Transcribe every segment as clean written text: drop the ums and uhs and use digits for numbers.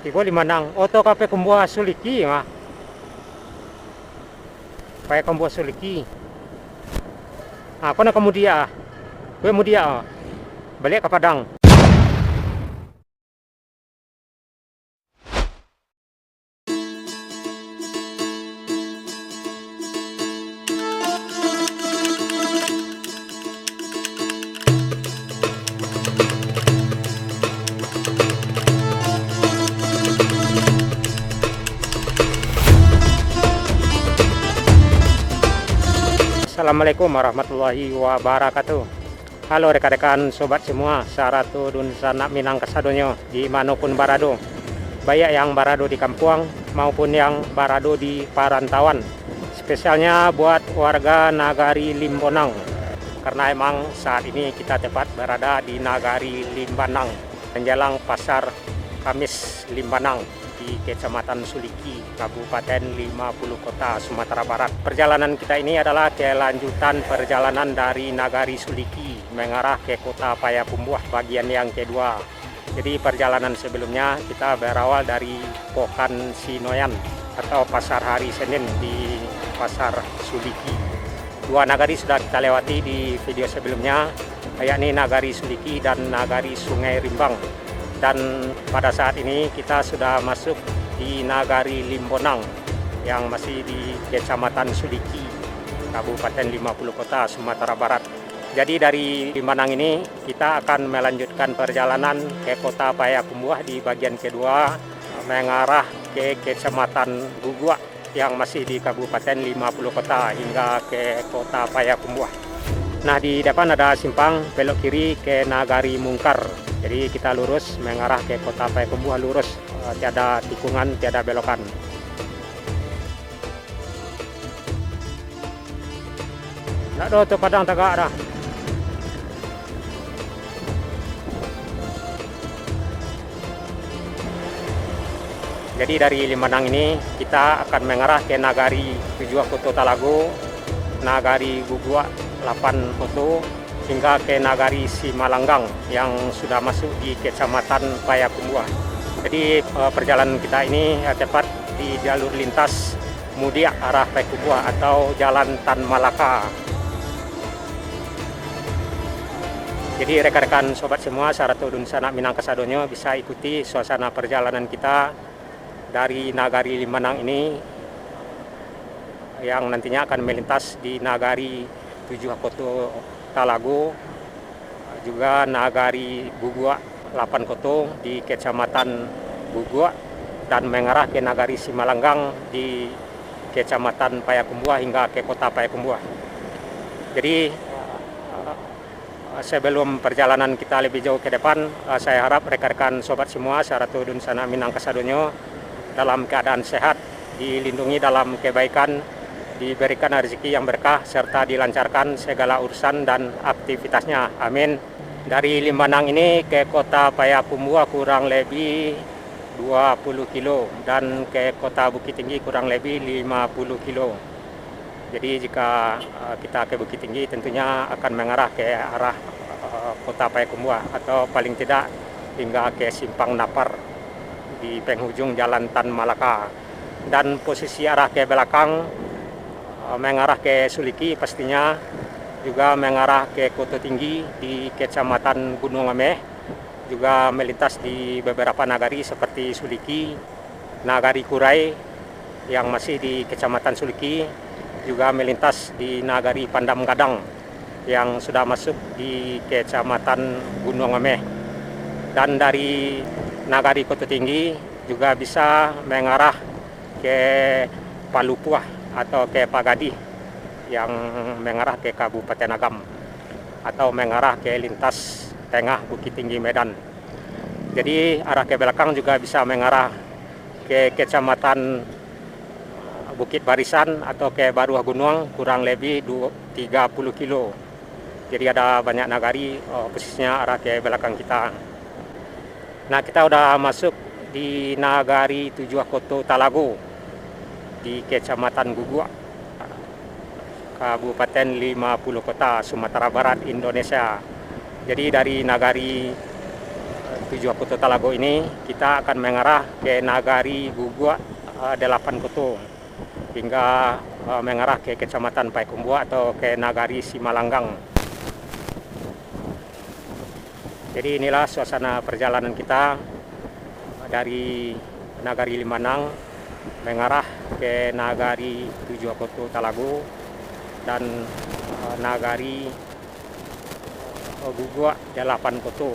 Tigo Limanang. Oto kape kumbua suliki mah. Pakai kumbua suliki. Ako na kemudia. Gue mudia. Balik ke Padang. Assalamualaikum warahmatullahi wabarakatuh. Halo rekan-rekan sobat semua, saratu dun sanak minang kasadonyo dimanapun barado, baik yang barado di kampung maupun yang barado di parantauan. Spesialnya buat warga Nagari Limbanang, karena emang saat ini kita tepat berada di Nagari Limbanang, menjelang pasar Kamis Limbanang di Kecamatan Suliki, Kabupaten 50 Kota, Sumatera Barat. Perjalanan kita ini adalah kelanjutan perjalanan dari Nagari Suliki mengarah ke Kota Payakumbuh bagian yang kedua. Jadi perjalanan sebelumnya kita berawal dari Pokan Sinoyan atau pasar hari Senin di pasar Suliki. Dua nagari sudah kita lewati di video sebelumnya, yakni Nagari Suliki dan Nagari Sungai Rimbang. Dan pada saat ini kita sudah masuk di Nagari Limbanang yang masih di Kecamatan Suliki, Kabupaten 50 Kota, Sumatera Barat. Jadi dari Limbanang ini kita akan melanjutkan perjalanan ke Kota Payakumbuh di bagian kedua, mengarah ke Kecamatan Gugua yang masih di Kabupaten 50 Kota hingga ke Kota Payakumbuh. Nah, di depan ada simpang belok kiri ke Nagari Mungkar. Jadi kita lurus mengarah ke Kota Payakumbuh, lurus, tiada tikungan, tiada belokan. Nak do tu Padang tagak dah. Jadi dari Limbanang ini kita akan mengarah ke Nagari Tujuh Koto Talago, Nagari Gugua 8 Koto, hingga ke Nagari Simalanggang yang sudah masuk di Kecamatan Payakumbuh. Jadi perjalanan kita ini tepat di jalur lintas mudik arah Payakumbuh atau Jalan Tan Malaka. Jadi rekan-rekan sobat semua, saratu dun sanak minang kasadonyo bisa ikuti suasana perjalanan kita dari Nagari Limbanang ini yang nantinya akan melintas di Nagari Tujuh Koto Talago, juga Nagari Gugua 8 Koto di Kecamatan Gugua, dan mengarah ke Nagari Simalanggang di Kecamatan Payakumbuh hingga ke Kota Payakumbuh. Jadi sebelum perjalanan kita lebih jauh ke depan, saya harap rekan-rekan sobat semua saratu dun sanak minang kasadonyo dalam keadaan sehat, dilindungi dalam kebaikan, diberikan rezeki yang berkah, serta dilancarkan segala urusan dan aktivitasnya. Amin. Dari Limbanang ini ke Kota Payakumbuh kurang lebih 20 kilo dan ke Kota Bukit Tinggi kurang lebih 50 kilo. Jadi jika kita ke Bukit Tinggi tentunya akan mengarah ke arah Kota Payakumbuh atau paling tidak hingga ke Simpang Napar di penghujung Jalan Tan Malaka. Dan posisi arah ke belakang mengarah ke Suliki, pastinya juga mengarah ke Koto Tinggi di Kecamatan Gunung Ameh, juga melintas di beberapa nagari seperti Suliki, Nagari Kurai yang masih di Kecamatan Suliki, juga melintas di Nagari Pandam Gadang yang sudah masuk di Kecamatan Gunung Ameh. Dan dari Nagari Koto Tinggi juga bisa mengarah ke Palupuah atau ke Pagadi yang mengarah ke Kabupaten Agam, atau mengarah ke lintas tengah Bukit Tinggi Medan. Jadi arah ke belakang juga bisa mengarah ke Kecamatan Bukit Barisan atau ke Baruah Gunung kurang lebih 30 kilo. Jadi ada banyak nagari, posisinya arah ke belakang kita. Nah, kita udah masuk di Nagari Tujuh Koto Talago di Kecamatan Gugua, Kabupaten 50 Kota, Sumatera Barat, Indonesia. Jadi dari Nagari Tujuh Kutu Talago ini kita akan mengarah ke Nagari Gugua 8 Kutu hingga mengarah ke Kecamatan Payakumbuh atau ke Nagari Simalanggang. Jadi inilah suasana perjalanan kita dari Nagari Limanang mengarah ke Nagari Tujuh Kutu Talago dan Nagari Gugua 8 Kutu.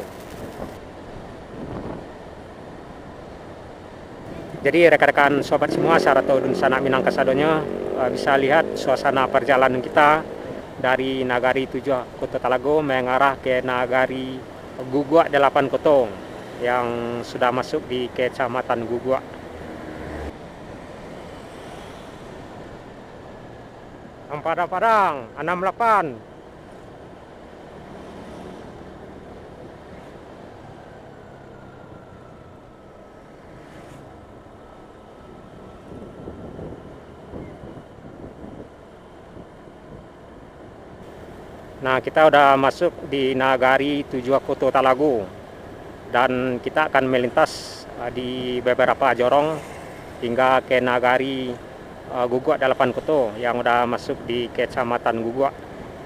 Jadi rekan-rekan sobat semua, Sarato Dun Sanak Minang Kasadonyo bisa lihat suasana perjalanan kita dari Nagari Tujuh Kutu Talago mengarah ke Nagari Gugua 8 Kutu yang sudah masuk di Kecamatan Gugua. Padang 68. Nah, kita udah masuk di Nagari Tujuh Kutu Talago dan kita akan melintas di beberapa jorong hingga ke Nagari Gugua 8 Kutu yang udah masuk di Kecamatan Gugua.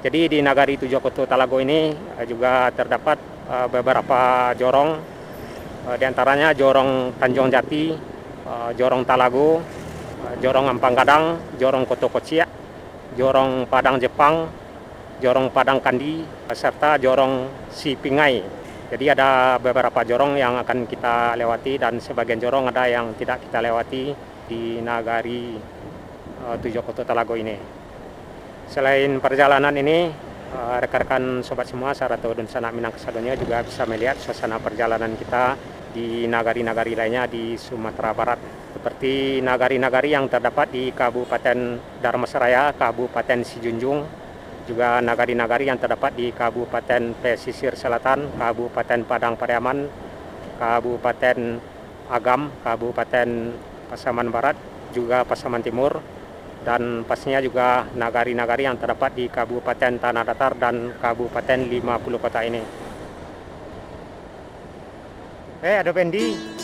Jadi di Nagari Tujuh Kutu Talago ini juga terdapat beberapa jorong, di antaranya Jorong Tanjung Jati, Jorong Talago, Jorong Ampang Gadang, Jorong Koto Kociak, Jorong Padang Jepang, Jorong Padang Kandi, serta Jorong Sipingai. Jadi ada beberapa jorong yang akan kita lewati dan sebagian jorong ada yang tidak kita lewati di Nagari Tujuh Kutu Talago ini. Selain perjalanan ini, rekan-rekan sobat semua, Sarato Dun Sanak Minang Kasadonyo juga bisa melihat suasana perjalanan kita di nagari-nagari lainnya di Sumatera Barat. Seperti nagari-nagari yang terdapat di Kabupaten Dharmasraya, Kabupaten Sijunjung, juga nagari-nagari yang terdapat di Kabupaten Pesisir Selatan, Kabupaten Padang Pariaman, Kabupaten Agam, Kabupaten Pasaman Barat, juga Pasaman Timur, dan pastinya juga nagari-nagari yang terdapat di Kabupaten Tanah Datar dan Kabupaten 50 Kota ini. Ada Bendi.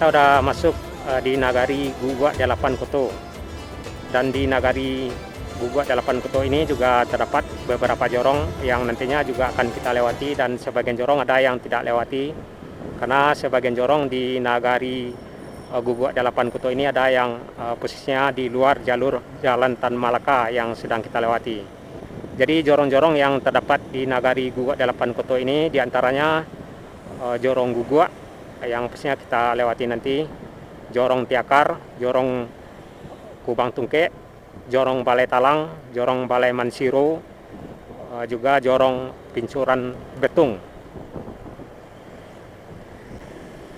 Kita udah masuk di Nagari Gugua 8 Kutu. Dan di Nagari Gugua 8 Kutu ini juga terdapat beberapa jorong yang nantinya juga akan kita lewati, dan sebagian jorong ada yang tidak lewati karena sebagian jorong di Nagari Guguk Dalapan Kuto ini ada yang posisinya di luar jalur Jalan Tan Malaka yang sedang kita lewati. Jadi jorong-jorong yang terdapat di nagari Guguk Dalapan Kuto ini diantaranya Jorong Guguk yang pastinya kita lewati nanti, Jorong Tiakar, Jorong Kubang Tungke, Jorong Balai Talang, Jorong Balai Mansiro, juga Jorong Pincuran Betung.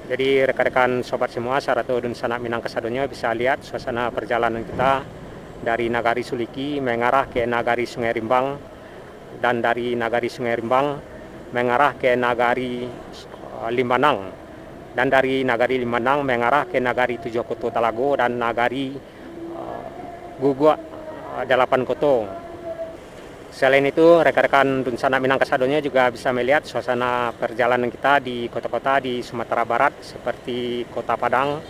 Jadi rekan-rekan sobat semua, Saratu Dun Sanak Minang Kasadonyo bisa lihat suasana perjalanan kita dari Nagari Suliki mengarah ke Nagari Sungai Rimbang, dan dari Nagari Sungai Rimbang mengarah ke Nagari Limbanang, dan dari Nagari Limbanang mengarah ke Nagari Tujuh Kuto Talago dan Nagari Guguk Dalapan Kuto. Selain itu, rekan-rekan Dun Sanak Minang Kasadonyo juga bisa melihat suasana perjalanan kita di kota-kota di Sumatera Barat seperti Kota Padang,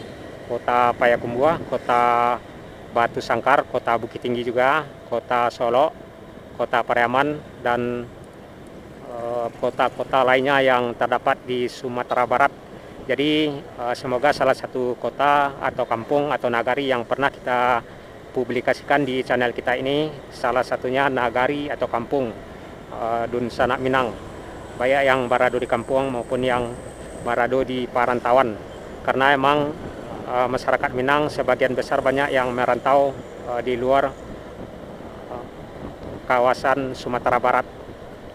Kota Payakumbuh, Kota Batu Sangkar, Kota Bukit Tinggi juga, Kota Solo, Kota Pariaman, dan kota-kota lainnya yang terdapat di Sumatera Barat. Jadi semoga salah satu kota atau kampung atau nagari yang pernah kita publikasikan di channel kita ini, salah satunya nagari atau kampung Dun Sanak Minang, baik yang berada di kampung maupun yang berada di perantauan, karena emang masyarakat Minang sebagian besar banyak yang merantau di luar kawasan Sumatera Barat.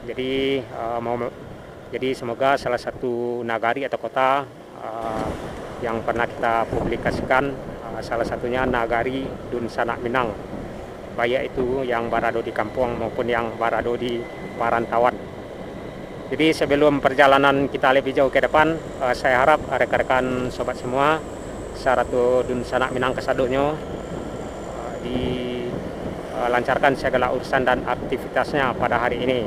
Jadi semoga salah satu nagari atau kota yang pernah kita publikasikan, salah satunya nagari Dun Sanak Minang, baik itu yang berada di kampung maupun yang berada di perantauan. Jadi sebelum perjalanan kita lebih jauh ke depan, saya harap rekan-rekan sobat semua, Saratu Dun Sanak Minang Kasadonyo dilancarkan segala urusan dan aktivitasnya pada hari ini,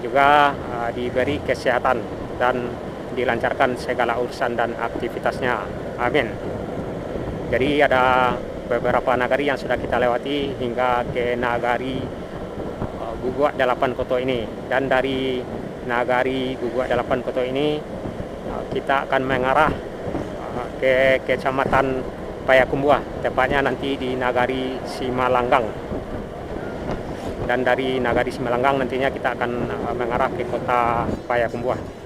juga diberi kesehatan dan dilancarkan segala urusan dan aktivitasnya. Amin. Jadi ada beberapa nagari yang sudah kita lewati hingga ke nagari Guguk Dalapan Kuto ini, dan dari nagari Guguk Dalapan Kuto ini kita akan mengarah ke Kecamatan Payakumbuh, tepatnya nanti di nagari Simalanggang, dan dari nagari Simalanggang nantinya kita akan mengarah ke kota Payakumbuh.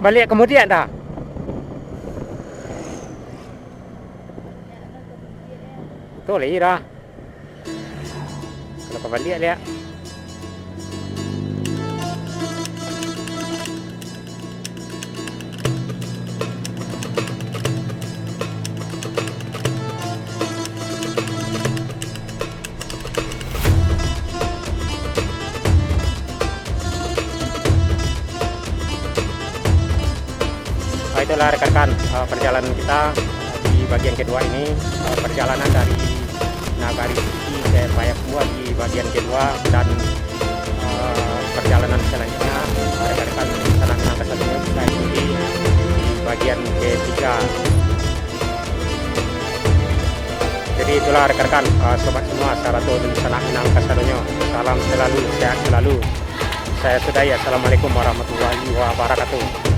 balik kemudian dah. Betul dah. Kalau kembali lihat. Itulah rekan-rekan perjalanan kita di bagian kedua ini, perjalanan dari Nagari Suci ke Payakumbuh di bagian kedua, dan perjalanan selanjutnya rekan-rekan Tanah Minang Kasadonyo bisa ikuti di bagian ketiga. Jadi itulah rekan-rekan sobat semua, Saratu dan Tanah Minang Kasadonyo, salam selalu, sehat selalu. Saya sudahi, assalamualaikum warahmatullahi wabarakatuh.